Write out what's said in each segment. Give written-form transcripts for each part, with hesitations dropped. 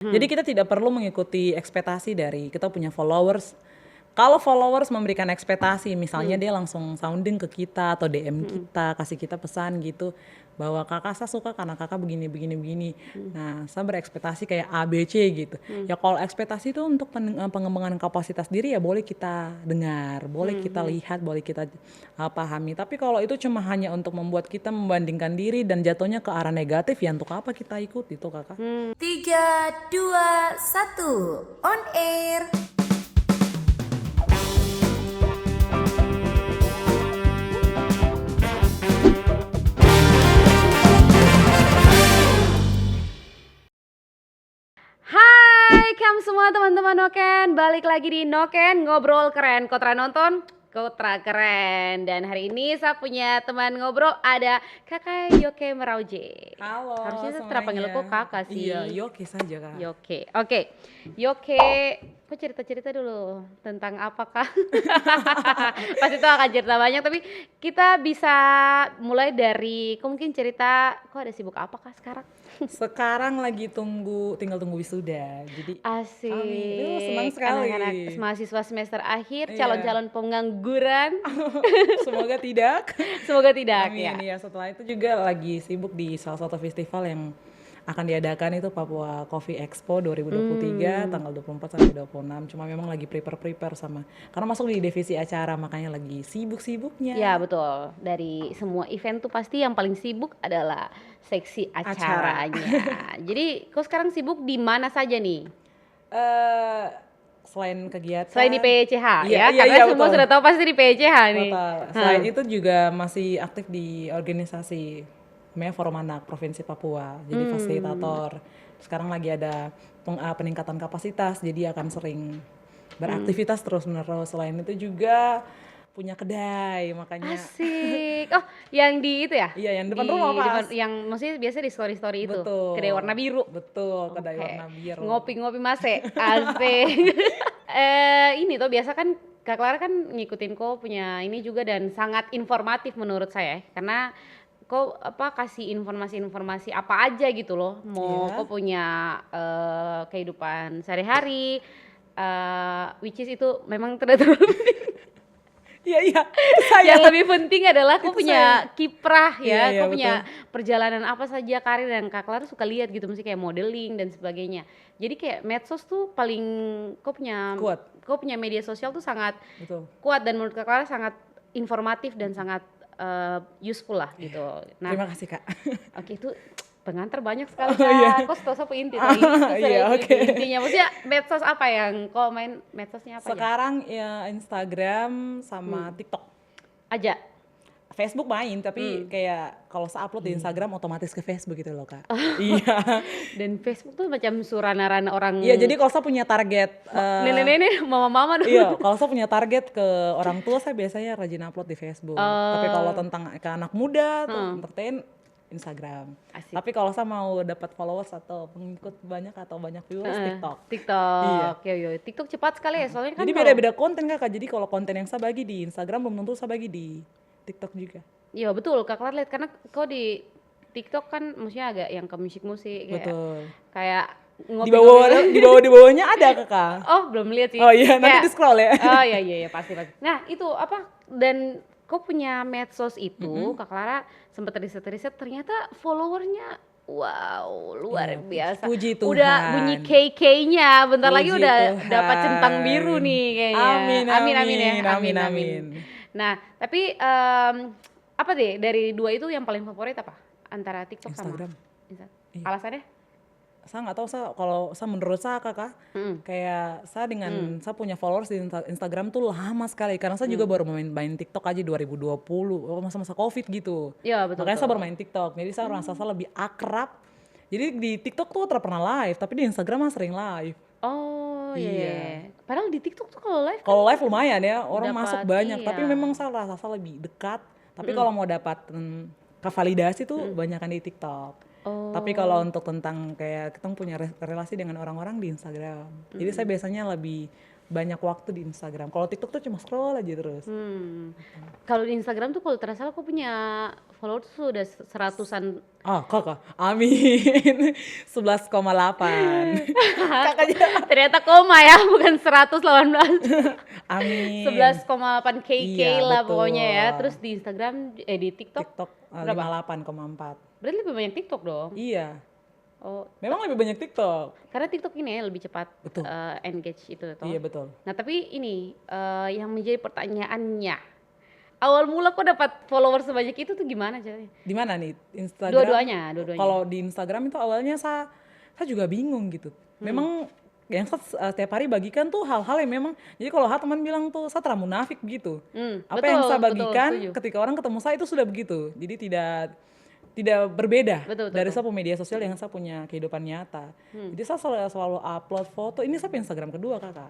Jadi kita tidak perlu mengikuti ekspektasi dari kita punya followers. Kalau followers memberikan ekspektasi, misalnya dia langsung sounding ke kita atau DM kita, kasih kita pesan gitu bahwa kakak saya suka karena kakak begini begini begini. Nah, saya berekspektasi kayak A B C gitu. Ya kalau ekspektasi itu untuk pengembangan kapasitas diri ya boleh kita dengar, boleh kita lihat, boleh kita pahami. Tapi kalau itu cuma hanya untuk membuat kita membandingkan diri dan jatuhnya ke arah negatif, ya untuk apa kita ikut itu kakak? 3, 2, 1, on air. Hai kamu semua teman-teman Noken, balik lagi di Noken Ngobrol Keren. Kotra nonton, Kotra keren. Dan hari ini saya punya teman ngobrol, ada Kakak Yoke Merauje. Halo Harusnya saya semuanya. panggil kok kakak sih. Iya, Yoke saja kak. Yoke, oke. Yoke, kok cerita-cerita dulu tentang apakah? Pasti itu akan cerita banyak, tapi kita bisa mulai dari, kok mungkin cerita, kok ada sibuk apakah sekarang? Sekarang lagi tinggal tunggu wisuda. Jadi kami senang Asik, sekali. anak-anak mahasiswa semester akhir, Iya. calon-calon pengangguran. Semoga tidak. Semoga tidak Amin ya. ya. Setelah itu juga lagi sibuk di salah satu festival yang akan diadakan itu Papua Coffee Expo 2023 tanggal 24 sampai 26. Cuma memang lagi prepare sama karena masuk di divisi acara makanya lagi sibuk-sibuknya. Ya betul, dari semua event tuh pasti yang paling sibuk adalah seksi acaranya. Jadi kau sekarang sibuk di mana saja nih? Selain kegiatan Selain di PCH iya, ya, iya, karena iya, semua betul. sudah tahu pasti di PCH nih. Total. Selain itu juga masih aktif di organisasi namanya Forum Anak Provinsi Papua. Jadi fasilitator. Sekarang lagi ada peningkatan kapasitas, jadi akan sering beraktivitas terus-menerus. Selain itu juga punya kedai, makanya Asik. Oh, yang di itu ya? iya yang depan rumah Mas. Yang maksudnya biasa di story-story itu. Betul. Kedai warna biru. Betul, kedai Oke. warna biru. Ngopi-ngopi Mase. Asik. Ini tuh biasa kan Kak Clara kan ngikutin kok punya ini juga dan sangat informatif menurut saya karena kok kasih informasi-informasi apa aja gitu loh. Mau Iya. kok punya kehidupan sehari-hari which is itu memang tidak terlalu Iya, iya. Itu saya. yang lebih penting adalah kau Itu punya kiprah Iya, ya, iya, kau punya betul. perjalanan apa saja karir dan Kak Clara suka lihat gitu, mesti kayak modeling dan sebagainya. Jadi kayak medsos tuh paling Kuat. kau punya media sosial tuh sangat Betul. kuat dan menurut Kak Clara sangat informatif dan sangat useful lah gitu. Nah, Terima kasih Kak. oke itu pengantar banyak sekali Oh, iya. Kak. Kau setahu inti tadi. Iya, oke. Intinya maksudnya medsos apa yang kau main medsosnya apa aja? Sekarang ya Instagram sama TikTok. Aja. Facebook main tapi kayak kalau saya upload di Instagram otomatis ke Facebook gitu loh Kak. Iya. Dan Facebook tuh macam surana-rana orang Iya, jadi kalau saya punya target nenek-nenek, mama-mama dulu. iya, kalau saya punya target ke orang tua saya biasanya rajin upload di Facebook. Tapi kalau tentang ke anak muda atau entertain Instagram. Asik. Tapi kalau saya mau dapat followers atau pengikut banyak atau banyak viewers TikTok. TikTok. Yo. TikTok cepat sekali ya, soalnya kan Jadi kalau- beda-beda konten Kakak. Jadi kalau konten yang saya bagi di Instagram belum tentu saya bagi di TikTok juga. Iya betul, Kak Clara lihat karena kau di TikTok kan maksudnya agak yang ke musik-musik kayak Betul. kayak Di bawahnya ada Kakak. Oh, belum lihat sih. Oh iya, nanti Kayak- di scroll ya. Oh iya pasti. Nah, itu apa dan kau punya medsos itu, Kak Clara sempat riset-riset ternyata followernya wow, luar Iya, biasa. puji Udah Tuhan. bunyi KK-nya, bentar lagi Puji udah Tuhan. dapat centang biru nih kayaknya. Amin, ya. amin. Nah, tapi apa deh dari dua itu yang paling favorit apa? Antara TikTok Instagram. sama Instagram. Iya. Alasannya? Saya nggak tahu kalau saya menurut saya Kakak kayak saya dengan saya punya followers di Instagram tuh lama sekali karena saya juga baru main TikTok aja 2020 masa-masa Covid gitu. Iya, betul. Makanya saya baru main TikTok. Jadi saya merasa saya lebih akrab. Jadi di TikTok tuh tidak pernah live, tapi di Instagram mah sering live. Oh iya. Iya. Padahal di TikTok tuh kalau live Kalau live lumayan ya, orang Dapat, masuk banyak. iya. Tapi memang saya rasa saya lebih dekat. Tapi kalau mau dapat kevalidasi tuh banyakan di TikTok. Oh. Tapi kalau untuk tentang kayak kita punya relasi dengan orang-orang di Instagram. Jadi saya biasanya lebih banyak waktu di Instagram. Kalau TikTok tuh cuma scroll aja terus. Kalau di Instagram tuh kalau tidak salah aku punya followers tuh udah seratusan. Oh, kakak, amin. 11,8. Kakaknya, Ternyata koma ya, bukan 118. amin. 11,8 KK Iya, lah pokoknya ya. betul. Terus di Instagram, di TikTok TikTok berapa? 58,4. Berarti lebih banyak TikTok dong. Iya, Oh, memang lebih banyak TikTok. karena TikTok ini ya lebih cepat Betul. engage itu toh. Iya, betul. Nah tapi ini yang menjadi pertanyaannya, awal mula kok dapat followers sebanyak itu tuh gimana caranya? Di mana nih? Instagram? Dua-duanya. Kalau di Instagram itu awalnya saya juga bingung gitu. Memang yang saya setiap hari bagikan tuh hal-hal yang memang, jadi kalau teman bilang tuh saya terlalu munafik gitu. Apa yang saya bagikan setuju. ketika orang ketemu saya itu sudah begitu. Jadi tidak berbeda Betul, dari betul. saya punya media sosial yang saya punya kehidupan nyata. Jadi saya selalu upload foto. Ini saya punya Instagram kedua, kakak.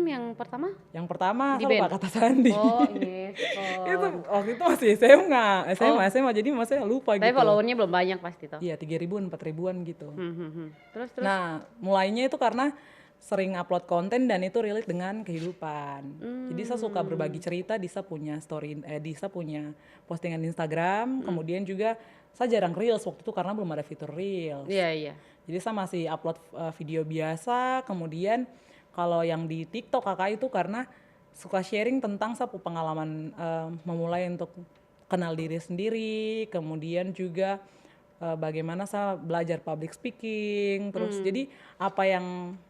Yang pertama? Yang pertama Di saya lupa band? kata sandi. Oh, yes. Itu waktu itu masih SMA, jadi masih lupa Tapi gitu. followernya belum banyak pasti toh. Iya, 3.000-an, 4.000-an gitu. Terus Nah, mulainya itu karena sering upload konten dan itu relate dengan kehidupan. Jadi saya suka berbagi cerita, Disa punya story, Disa punya postingan Instagram, kemudian juga saya jarang reels waktu itu karena belum ada fitur reels. iya. Jadi saya masih upload video biasa, kemudian kalau yang di TikTok kakak itu karena suka sharing tentang saya pengalaman memulai untuk kenal diri sendiri, kemudian juga bagaimana saya belajar public speaking, terus jadi apa yang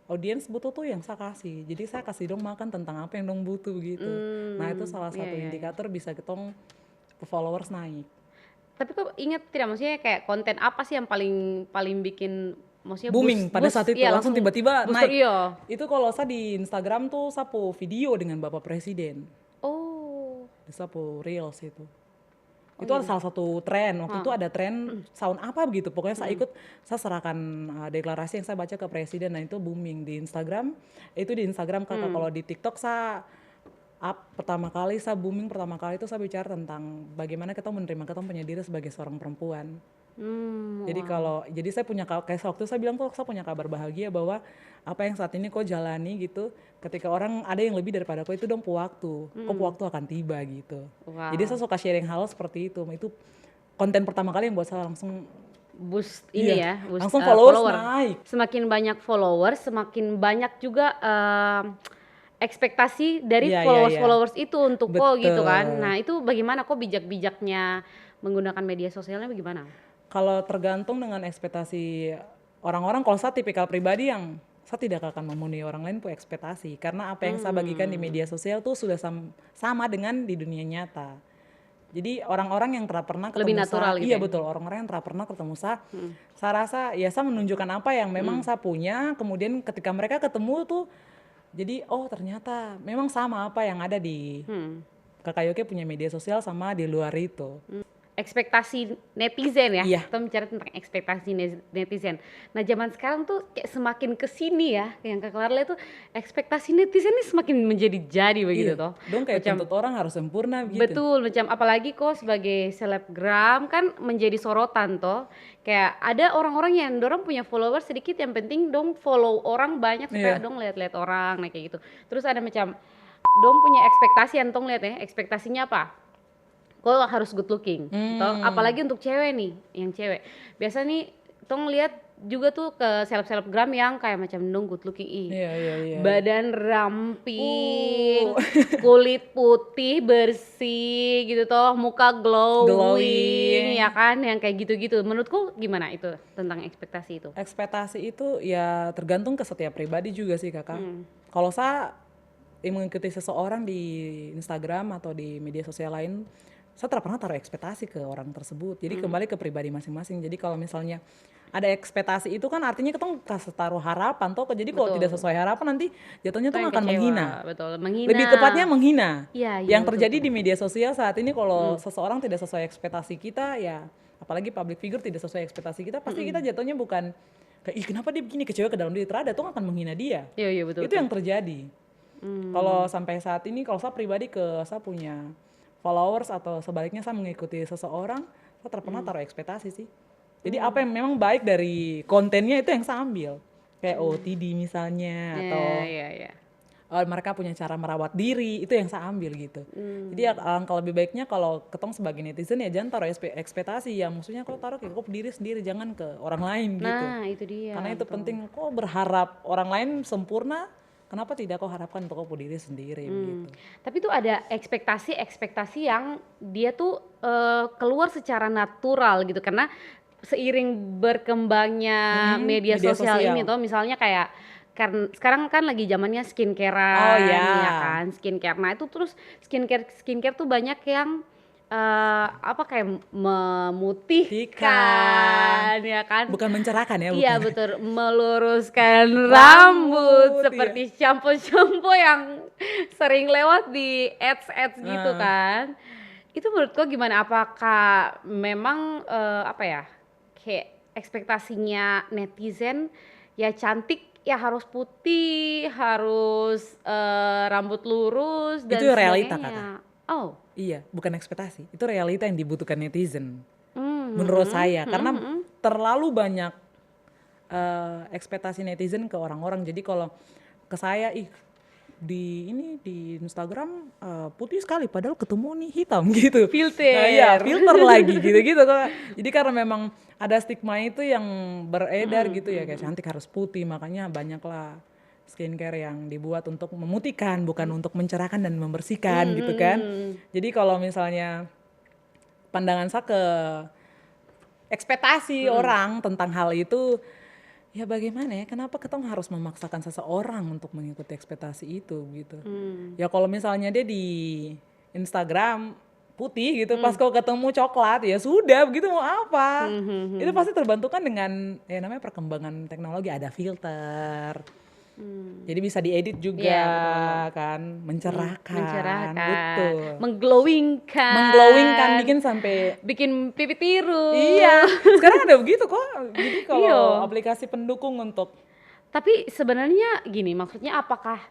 audiens butuh tuh yang saya kasih. Jadi saya kasih dong makan tentang apa yang dong butuh gitu. Nah itu salah satu indikator bisa ketong followers naik. Tapi kok ingat tidak, maksudnya kayak konten apa sih yang paling bikin maksudnya Booming pada saat itu iya, langsung tiba-tiba booster, naik. iya. Itu kalau saya di Instagram tuh sapu video dengan Bapak Presiden. Oh. Di sapu reels itu. Itu ada salah satu tren. Waktu itu ada tren sound apa begitu. Pokoknya saya serahkan deklarasi yang saya baca ke presiden. Nah itu booming di Instagram. Itu di Instagram kakak. Kalau di TikTok saya pertama kali itu saya bicara tentang bagaimana kita menerima kita punya diri sebagai seorang perempuan. Jadi saya punya, kayak waktu saya bilang tuh saya punya kabar bahagia bahwa apa yang saat ini kau jalani gitu, ketika orang ada yang lebih daripada kau itu dong waktu, kok waktu akan tiba gitu. Wow. Jadi saya suka sharing hal seperti itu konten pertama kali yang buat saya langsung Boost ini iya, ya, boost langsung followers follower. naik. Semakin banyak followers, semakin banyak juga ekspektasi dari Iya, followers itu untuk kok gitu kan. Betul. Nah itu bagaimana kok bijak-bijaknya menggunakan media sosialnya bagaimana? Kalau tergantung dengan ekspektasi orang-orang, kalau saya tipikal pribadi yang saya tidak akan memenuhi orang lain punya ekspektasi, karena apa yang saya bagikan di media sosial tuh sudah sama dengan di dunia nyata. Jadi orang-orang yang pernah ketemu Lebih natural saya, gitu iya ya? betul, orang-orang yang pernah ketemu saya rasa ya saya menunjukkan apa yang memang saya punya, kemudian ketika mereka ketemu tuh, jadi oh ternyata memang sama apa yang ada di Kakak Yoke punya media sosial sama di luar itu. Ekspektasi netizen ya, Iya. kita bicara tentang ekspektasi netizen. Nah zaman sekarang tuh kayak semakin kesini ya, yang Kak Clarla itu ekspektasi netizen ini semakin menjadi begitu toh. Dong kayak tuntut orang harus sempurna gitu. Betul, macam apalagi kok sebagai selebgram kan menjadi sorotan toh. Kayak ada orang-orang yang dorong punya follower sedikit, yang penting dong follow orang banyak supaya dong lihat-lihat orang, nah kayak gitu. Terus ada macam dong punya ekspektasi, yang tong lihat ya, ekspektasinya apa? Kok harus good looking, toh apalagi untuk cewek nih, yang cewek biasa nih tong lihat juga tuh ke selebgram yang kayak macam dong good looking, Iya. badan ramping, kulit putih bersih gitu toh, muka glowing ya kan, yang kayak gitu-gitu. Menurutku gimana itu tentang ekspektasi itu? Ekspektasi itu ya tergantung ke setiap pribadi juga sih kakak. Kalau saya mengikuti seseorang di Instagram atau di media sosial lain, saya tidak pernah taruh ekspektasi ke orang tersebut. Jadi kembali ke pribadi masing-masing. Jadi kalau misalnya ada ekspektasi itu kan artinya kita kasih taruh harapan toh. Jadi kalau tidak sesuai harapan nanti jatuhnya tuh akan menghina. Betul, menghina. Lebih tepatnya menghina. Iya, Yang terjadi di media sosial saat ini kalau seseorang tidak sesuai ekspektasi kita, ya apalagi public figure tidak sesuai ekspektasi kita, pasti kita jatuhnya bukan kayak ih kenapa dia begini, kecewa ke dalam diri, terada tuh akan menghina dia. Iya betul. Itu yang terjadi. Kalau sampai saat ini, kalau saya pribadi saya punya followers atau sebaliknya saya mengikuti seseorang, saya tidak pernah taruh ekspektasi sih. Jadi apa yang memang baik dari kontennya itu yang saya ambil. Kayak OTD misalnya atau Iya. mereka punya cara merawat diri, itu yang saya ambil gitu. Jadi alangkah lebih baiknya kalau ketong sebagai netizen ya jangan taruh ekspektasi ya, maksudnya kau taruh ke kau diri sendiri, jangan ke orang lain gitu. Nah, itu dia, Karena itu betul. penting, kau berharap orang lain sempurna, kenapa tidak kau harapkan untuk kau diri sendiri gitu. Tapi tuh ada ekspektasi yang dia tuh keluar secara natural gitu, karena seiring berkembangnya media media sosial ini sosial. tuh, misalnya kayak kan sekarang kan lagi zamannya Oh skincarean ya ya, kan, skincare. Nah itu terus skincare tuh banyak yang apa kayak ikan, memutihkan ya kan. bukan mencerahkan ya, Iya bukan. betul, meluruskan rambut Rambut, iya. seperti shampoo-shampoo yang sering lewat di ads-ads gitu Nah, kan. Itu menurut kau gimana? Apakah memang apa ya, kayak ekspektasinya netizen ya cantik ya harus putih, harus rambut lurus itu dan realita kakak. sebagainya. Oh. Iya, bukan ekspektasi. Itu realita yang dibutuhkan netizen. Menurut Mhm, saya, mhm, karena mhm. terlalu banyak ekspektasi netizen ke orang-orang. Jadi kalau ke saya, di Instagram putih sekali, padahal ketemu nih hitam gitu. Nah iya, Filter. filter lagi gitu-gitu kok. Jadi karena memang ada stigma itu yang beredar Mhm, gitu ya, mhm, kayak mhm. cantik harus putih, makanya banyaklah skincare yang dibuat untuk memutihkan, bukan untuk mencerahkan dan membersihkan gitu kan. Mhm. Jadi kalau misalnya pandangan saya ke ekspektasi orang tentang hal itu, ya bagaimana ya, kenapa ketong harus memaksakan seseorang untuk mengikuti ekspektasi itu gitu. Hmm. Ya kalau misalnya dia di Instagram putih gitu, pas kau ketemu coklat ya sudah, begitu mau apa. Itu pasti terbantukan dengan ya namanya perkembangan teknologi, ada filter. Jadi bisa diedit juga Iya, betul. kan, mencerahkan, Mencerahkan, betul. Mengglowingkan, mengglowingkan, bikin sampai bikin pipi tiru. iya, sekarang ada begitu kok. Jadi kalau Iya. aplikasi pendukung untuk Tapi sebenarnya gini, maksudnya apakah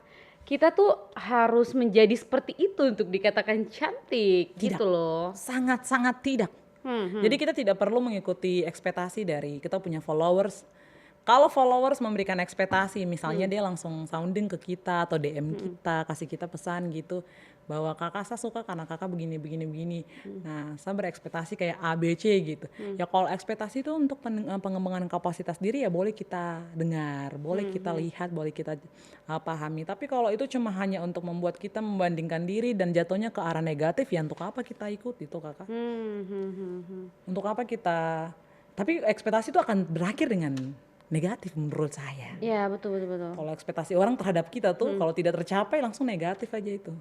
kita tuh harus menjadi seperti itu untuk dikatakan cantik tidak, gitu loh. sangat-sangat tidak. Hmm. Jadi kita tidak perlu mengikuti ekspektasi dari kita punya followers. Kalau followers memberikan ekspektasi, misalnya dia langsung sounding ke kita atau DM kita, kasih kita pesan gitu, bahwa kakak saya suka karena kakak begini begini begini. Nah, saya berekspektasi kayak A B C gitu. Ya kalau ekspektasi itu untuk pengembangan kapasitas diri ya boleh kita dengar, boleh kita lihat, boleh kita pahami. Tapi kalau itu cuma hanya untuk membuat kita membandingkan diri dan jatuhnya ke arah negatif, ya untuk apa kita ikut itu kakak? Untuk apa kita? Tapi ekspektasi itu akan berakhir dengan negatif menurut saya. Ya betul betul betul. Kalau ekspektasi orang terhadap kita tuh kalau tidak tercapai langsung negatif aja itu.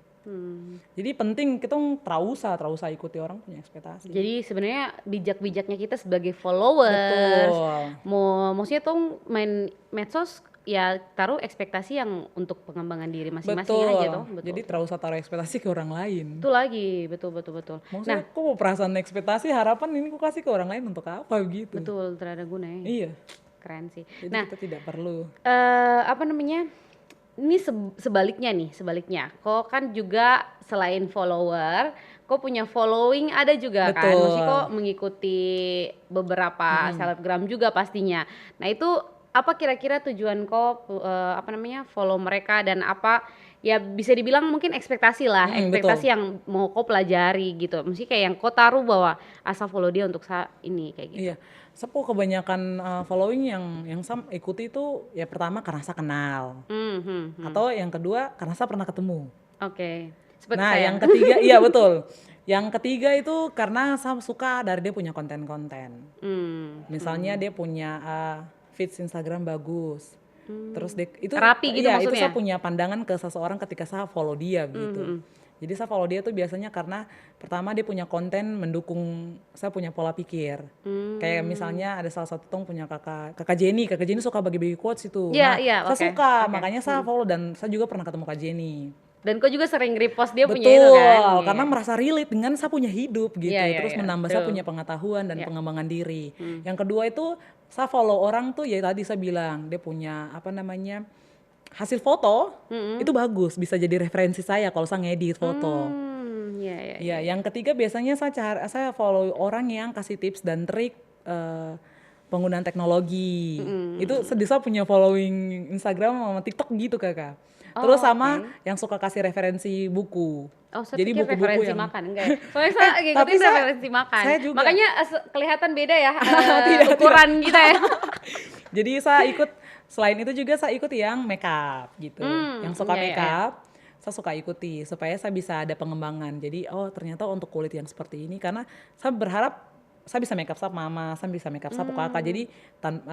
Jadi penting kita terusah ikuti orang punya ekspektasi. Jadi sebenarnya bijak-bijaknya kita sebagai followers, Betul. maksudnya tuh main medsos ya taruh ekspektasi yang untuk pengembangan diri masing-masing aja tuh, betul. Jadi terusah taruh ekspektasi ke orang lain. Itu lagi, betul betul betul. Maksudnya Nah, kok mau perasaan ekspektasi harapan ini kok kasih ke orang lain untuk apa gitu. betul terada guna ya. Iya. Keren sih. Jadi Nah, kita tidak perlu. apa namanya? Ini sebaliknya. Kok kan juga selain follower, kok punya following ada juga kan. Betul. Maksudnya kok mengikuti beberapa selebgram juga pastinya. Nah, itu apa kira-kira tujuan kok apa namanya? Follow mereka dan apa ya bisa dibilang mungkin ekspektasi lah, ekspektasi betul. yang mau kau pelajari gitu. Mesti kayak yang kau taruh bahwa asal follow dia untuk ini kayak gitu. Iya, sepo kebanyakan following yang saya ikuti itu ya pertama karena saya kenal, atau yang kedua karena saya pernah ketemu. Oke. Seperti Nah, saya. yang ketiga iya betul. Yang ketiga itu karena saya suka dari dia punya konten-konten. Misalnya dia punya feeds Instagram bagus. Terus itu Rapi gitu iya, itu maksudnya? saya punya pandangan ke seseorang ketika saya follow dia gitu. Jadi saya follow dia tuh biasanya karena pertama dia punya konten mendukung saya punya pola pikir. Kayak misalnya ada salah satu punya kakak Jenny suka bagi-bagi quotes itu. Iya, Nah, iya, saya oke, suka, oke. makanya saya follow dan saya juga pernah ketemu Kak Jenny. Dan kau juga sering repost dia punya Betul, itu kan? Iya. karena merasa relate dengan saya punya hidup gitu, Iya, iya, terus iya, menambah saya betul. punya pengetahuan dan Iya. pengembangan diri. Yang kedua itu saya follow orang tuh ya tadi saya bilang dia punya apa namanya hasil foto itu bagus, bisa jadi referensi saya kalau saya ngedit foto. Iya, iya, iya. Ya, yang ketiga biasanya saya follow orang yang kasih tips dan trik penggunaan teknologi. Itu Disa punya following Instagram sama TikTok gitu kakak. Terus sama yang suka kasih referensi buku. Oh, saya Jadi pikir buku-buku referensi yang makan, enggak ya? Soalnya saya tapi ngikutin saya- referensi makan. saya juga. Makanya kelihatan beda ya Tidak, ukuran kita ya. Jadi saya ikut, selain itu juga saya ikut yang makeup gitu. Yang suka iya, iya, makeup, saya suka ikuti supaya saya bisa ada pengembangan. Jadi oh ternyata untuk kulit yang seperti ini, karena saya berharap saya bisa makeup shop mama, saya bisa makeup shop kakak. Jadi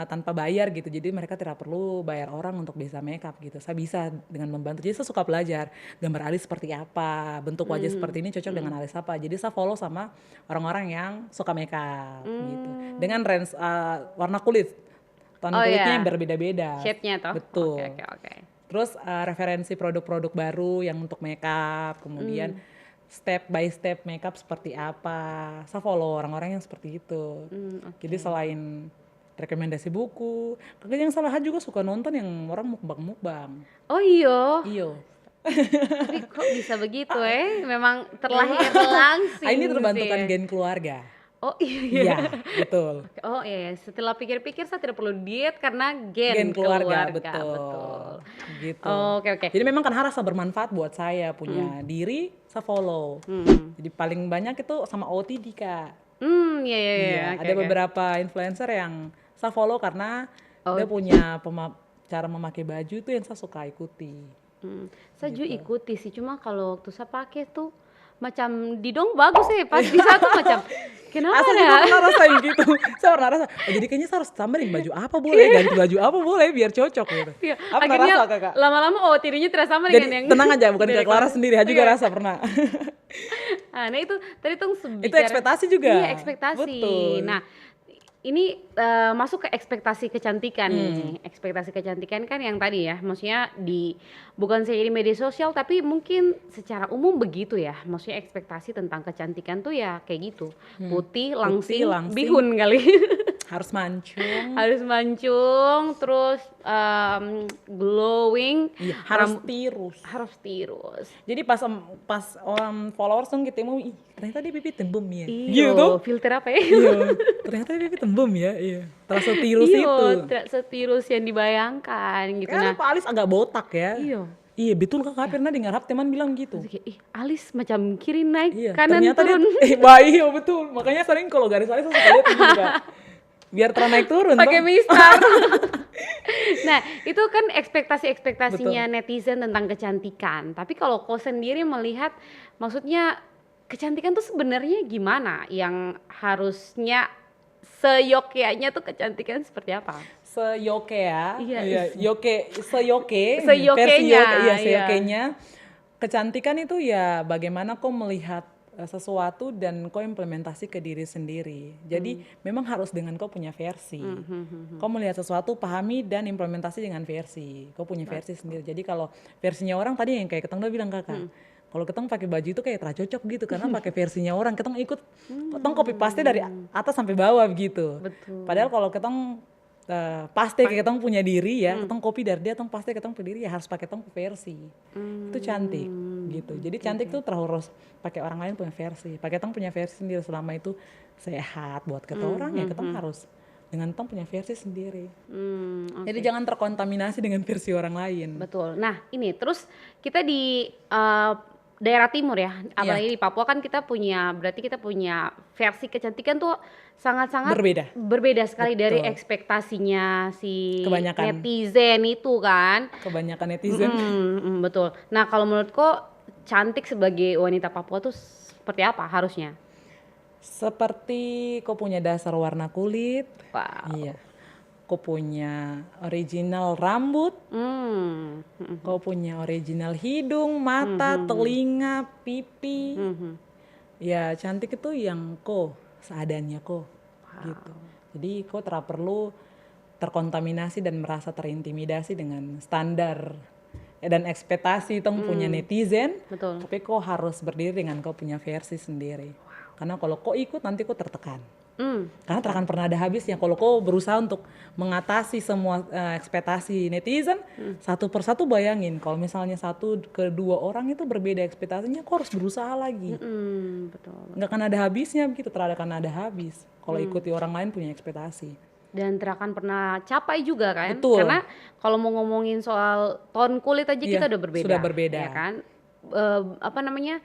tanpa bayar gitu. Jadi mereka tidak perlu bayar orang untuk bisa makeup gitu. Saya bisa dengan membantu. Jadi saya suka belajar gambar alis seperti apa, bentuk wajah seperti ini cocok dengan alis apa. Jadi saya follow sama orang-orang yang suka makeup gitu. Dengan range warna kulit. Tone Oh, kulitnya iya. yang berbeda-beda. Shade-nya toh. Betul. Oke. Terus referensi produk-produk baru yang untuk makeup, kemudian step by step makeup seperti apa. Saya follow orang-orang yang seperti itu. Jadi selain rekomendasi buku, kakak yang salah juga suka nonton yang orang mukbang-mukbang. Oh iya, Iyo. tapi kok bisa begitu Memang terlahir langsing Ini terbantukan sih. gen keluarga. Oh iya. Iya, betul. Oh iya, setelah pikir-pikir saya tidak perlu diet karena gen Gen keluarga, betul. betul. Gitu. Oke. Jadi memang kan harus bermanfaat buat saya punya diri, saya follow. Jadi paling banyak itu sama OTD kak. Iya. Iya, Oke. ada beberapa influencer yang saya follow karena dia punya cara memakai baju itu yang saya suka ikuti. Saya juga ikuti sih, cuma kalau waktu saya pakai tuh macam didong bagus pas di satu macam kenapa Saya ya? juga pernah rasain gitu. Saya pernah rasa, jadi kayaknya saya harus tambahin baju apa boleh, ganti baju apa boleh biar cocok gitu. Iya, Apa pernah akhirnya rasa kakak? lama-lama tidinya tidak sama Jadi dengan yang tenang aja, bukan dari Kak Clara kelas. sendiri, saya juga rasa pernah. Nah itu tadi tuh Itu ekspektasi juga. Iya, ekspektasi. Betul. Nah, ini masuk ke ekspektasi kecantikan nih. Ekspektasi kecantikan kan yang tadi ya, maksudnya bukan saja di media sosial tapi mungkin secara umum begitu ya. Maksudnya ekspektasi tentang kecantikan tuh ya kayak gitu. Putih, langsing, langsing. bihun kali. Harus mancung. Harus mancung, terus glowing, Iya, harus tirus. harus tirus. Jadi pas orang followers tuh ketemu, ih ternyata dia pipi tembem ya. Iyo, Gitu. filter apa ya? Iya, ternyata dia pipi tembem ya. Iya. Terasa tirus Iyo, itu. tidak setirus yang dibayangkan gitu. Karena Nah, Pak Alis agak botak ya. iyo. Iya betul kakak pernah dengar teman bilang gitu. Terus kayak, ih alis macam kiri naik, Iya, kanan ternyata turun. dia baik, iya betul. Makanya sering kalau garis alis saya suka lihat ini juga. Biar terus naik turun. Pakai toh. mistar. Nah, itu kan ekspektasi-ekspektasinya netizen tentang kecantikan. Tapi kalau kau sendiri melihat, maksudnya kecantikan tuh sebenarnya gimana? Yang harusnya seyogyanya tuh kecantikan seperti apa? Seyoke ya. Iya. Seyoke. Seyokenya, Versi yoke, iya iya. seyokenya. Kecantikan itu ya bagaimana kau melihat sesuatu dan kau implementasi ke diri sendiri. Jadi memang harus dengan kau punya versi. Kau melihat sesuatu, pahami dan implementasi dengan versi. Kau punya versi sendiri. Jadi kalau versinya orang tadi yang kayak Ketang udah bilang kakak, kalau Ketang pakai baju itu kayak terlalu cocok gitu karena pakai versinya orang. Ketang ikut, Ketang copy paste dari atas sampai bawah gitu. Betul. Padahal kalau Ketang paste Ketang punya diri ya, Ketang copy dari dia, Ketang paste Ketang punya diri ya harus pakai Ketang versi. Itu cantik gitu. Jadi cantik tuh terus pakai orang lain punya versi. Pakai Ketang punya versi sendiri selama itu sehat buat kata orang ya Ketang harus dengan Ketang punya versi sendiri. Jadi jangan terkontaminasi dengan versi orang lain. Betul. Nah, ini terus kita di daerah timur ya, apalagi di Papua kan berarti kita punya versi kecantikan tuh sangat-sangat berbeda sekali dari ekspektasinya si Kebanyakan. netizen itu kan. Kebanyakan netizen. Betul. Nah, kalau menurutku cantik sebagai wanita Papua tuh seperti apa harusnya? Seperti kau punya dasar warna kulit. Wow. Iya. Kau punya original rambut, kau punya original hidung, mata, telinga, pipi. Ya cantik itu yang kau seadanya kau, gitu. Jadi kau tidak perlu terkontaminasi dan merasa terintimidasi dengan standar dan ekspektasi itu punya netizen. Betul. Tapi kau harus berdiri dengan kau punya versi sendiri. Karena kalau kau ikut nanti kau tertekan. Karena tak akan pernah ada habisnya kalau kau berusaha untuk mengatasi semua ekspektasi netizen satu persatu. Bayangin kalau misalnya 1 ke 2 orang itu berbeda ekspektasinya, kau harus berusaha lagi. Betul. Nggak akan ada habisnya begitu, tidak akan ada habis kalau ikuti orang lain punya ekspektasi. dan terakan pernah capai juga kan. Betul. Karena kalau mau ngomongin soal tone kulit aja Iya, kita udah berbeda. sudah berbeda. Ya kan? Apa namanya?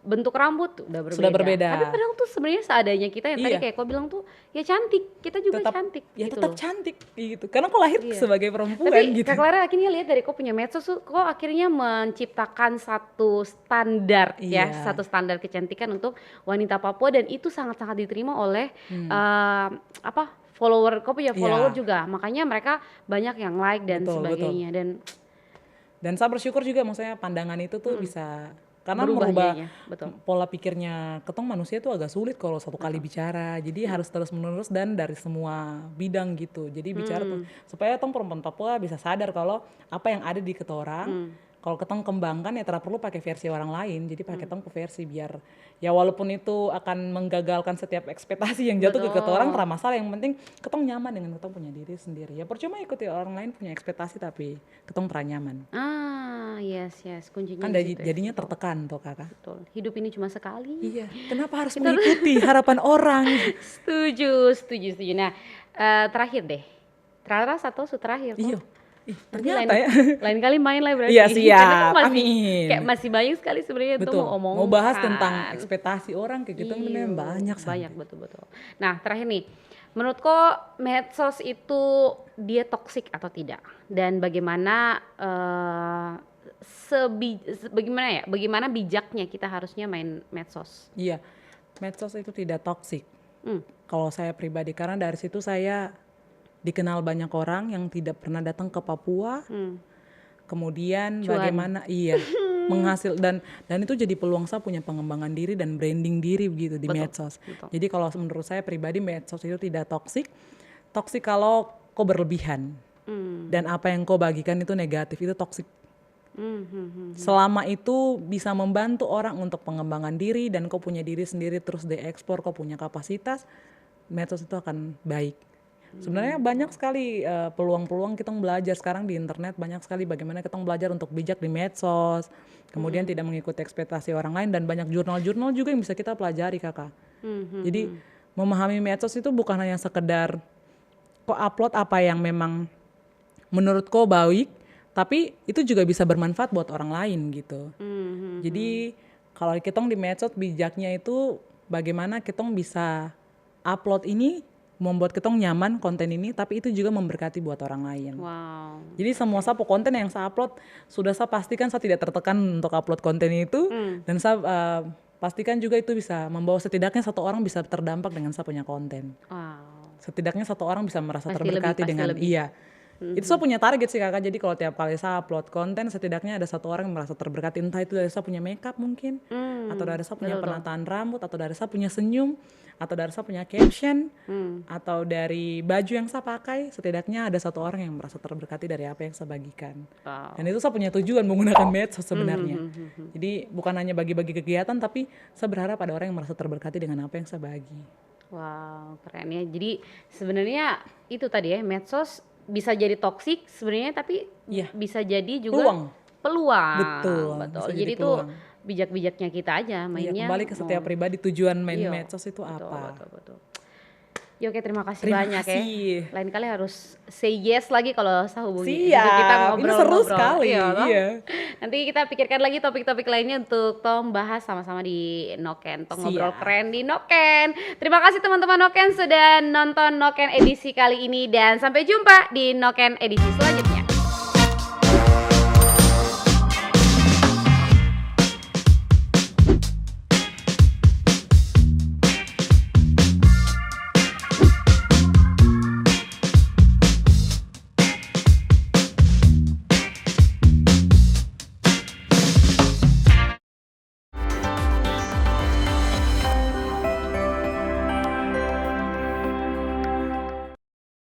Bentuk rambut udah berbeda. Sudah berbeda. Tapi padahal tuh sebenarnya seadanya kita yang tadi Iya. kayak kau bilang tuh ya cantik. Kita juga cantik Ya gitu tetap loh. cantik gitu. Karena aku lahir Iya. sebagai perempuan Tapi gitu. Kak Clara akhirnya lihat dari kau punya medsos tuh, kau akhirnya menciptakan satu standar ya, Iya. satu standar kecantikan untuk wanita Papua dan itu sangat-sangat diterima oleh follower, kau punya follower Iya. juga, makanya mereka banyak yang like dan Betul, sebagainya Dan saya bersyukur juga maksudnya pandangan itu tuh bisa karena berubah merubah jadinya, betul. pola pikirnya ketong manusia tuh agak sulit kalau satu kali bicara. Jadi harus terus menerus dan dari semua bidang gitu. Jadi bicara tuh supaya tong perempuan Papua bisa sadar kalau apa yang ada di ketorang kalau ketong kembangkan ya tidak perlu pakai versi orang lain. Jadi pakai ketong ke versi biar ya walaupun itu akan menggagalkan setiap ekspektasi yang jatuh ke ketorang tidak masalah. Yang penting ketong nyaman dengan ketong punya diri sendiri. Ya percuma ikuti orang lain punya ekspektasi tapi ketong pernah nyaman. Yes, kuncinya Kan di situ ya. jadinya tertekan tuh kakak. Betul. Hidup ini cuma sekali. Iya, kenapa harus mengikuti harapan orang? Setuju. Nah, terakhir deh. Terakhir atau terakhir? Iya. Ih, Nanti ternyata ya. lain kali main lah berarti. Iya, Karena siap. kan masih, Amin. kayak masih banyak sekali sebenarnya untuk Betul. mau omongkan. Mau bahas tentang ekspektasi orang kayak gitu Iya, memang banyak. banyak betul. Nah, terakhir nih. Menurut kok medsos itu dia toksik atau tidak? Dan bagaimana bagaimana bijaknya kita harusnya main medsos? Iya, medsos itu tidak toksik. Kalau saya pribadi, karena dari situ saya dikenal banyak orang yang tidak pernah datang ke Papua. Kemudian bagaimana menghasil dan itu jadi peluang saya punya pengembangan diri dan branding diri begitu di medsos. Jadi kalau menurut saya pribadi medsos itu tidak toksik. Toksik kalau kau berlebihan. Dan apa yang kau bagikan itu negatif, itu toksik. Selama itu bisa membantu orang untuk pengembangan diri dan kau punya diri sendiri terus diekspor, kau punya kapasitas, medsos itu akan baik. Sebenarnya banyak sekali peluang-peluang kita belajar sekarang di internet, banyak sekali bagaimana kita belajar untuk bijak di medsos, kemudian tidak mengikuti ekspektasi orang lain dan banyak jurnal-jurnal juga yang bisa kita pelajari kakak. Jadi memahami medsos itu bukan hanya sekedar kok upload apa yang memang menurut kau baik, tapi itu juga bisa bermanfaat buat orang lain gitu. Jadi kalau kita di medsos bijaknya itu bagaimana kita bisa upload ini membuat kita nyaman konten ini, tapi itu juga memberkati buat orang lain. Wow. Jadi semua sapu konten yang saya upload sudah saya pastikan saya tidak tertekan untuk upload konten itu dan saya pastikan juga itu bisa membawa setidaknya satu orang bisa terdampak dengan saya punya konten. Wow. Setidaknya satu orang bisa merasa Pasti terberkati lebih, dengan lebih. iya. Itu saya punya target sih kakak, jadi kalau tiap kali saya upload konten setidaknya ada satu orang yang merasa terberkati, entah itu dari saya punya makeup mungkin, atau dari saya punya penataan rambut, atau dari saya punya senyum, atau dari saya punya caption, atau dari baju yang saya pakai, setidaknya ada satu orang yang merasa terberkati dari apa yang saya bagikan. Wow. Dan itu saya punya tujuan menggunakan medsos sebenarnya. Jadi bukan hanya bagi-bagi kegiatan, tapi saya berharap ada orang yang merasa terberkati dengan apa yang saya bagi. Wow, keren ya. Jadi sebenarnya itu tadi ya, medsos bisa jadi toksik sebenarnya, tapi bisa jadi juga peluang. Betul. Bisa jadi itu bijak-bijaknya kita aja mainnya. Kembali ke setiap pribadi tujuan main medsos itu apa. Betul. Ya oke, terima kasih Terima banyak kasih. ya. Lain kali harus say yes lagi kalau saya hubungi. Siap, Kita ini ngobrol-ngobrol. seru sekali. Iya. Nanti kita pikirkan lagi topik-topik lainnya untuk Tom bahas sama-sama di Noken. Tom ngobrol keren di Noken. Terima kasih teman-teman Noken sudah nonton Noken edisi kali ini dan sampai jumpa di Noken edisi selanjutnya.